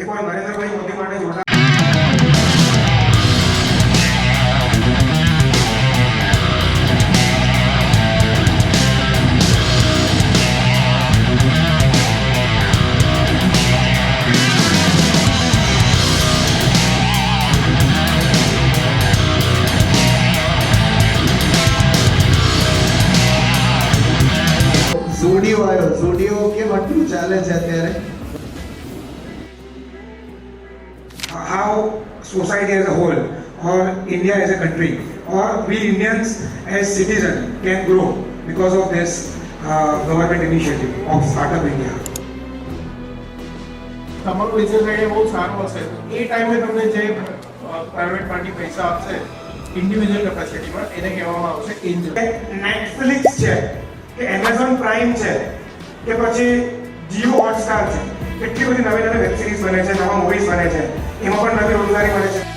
એકવાર નરેન્દ્રભાઈ મોદી માટે જોરદાર ઝોડિયો આવ્યો. ઝોડિયો કેમ આટલું ચાલે છે અત્યારે? how society as a whole or India as a country or we Indians as citizens can grow because of this government initiative of Startup India. તમારું બિઝનેસ આઈડિયા બહુ સારો હશે એ ટાઈમે તમને જે પ્રાઇવેટ પાર્ટી પૈસા આપશે ઇન્ડિવિજ્યુઅલ કેપેસિટીમાં એને કહેવામાં આવશે એન્જલ. નેટફ્લિક્સ છે કે એમેઝોન પ્રાઇમ છે કે પછી જીઓ હોટસ્ટાર છે, કેટલી બધી નવી નવી વેબ સિરીઝ બને છે, નવા મૂવીઝ બને છે, એમાં પણ નવી રોજગારી મળે છે.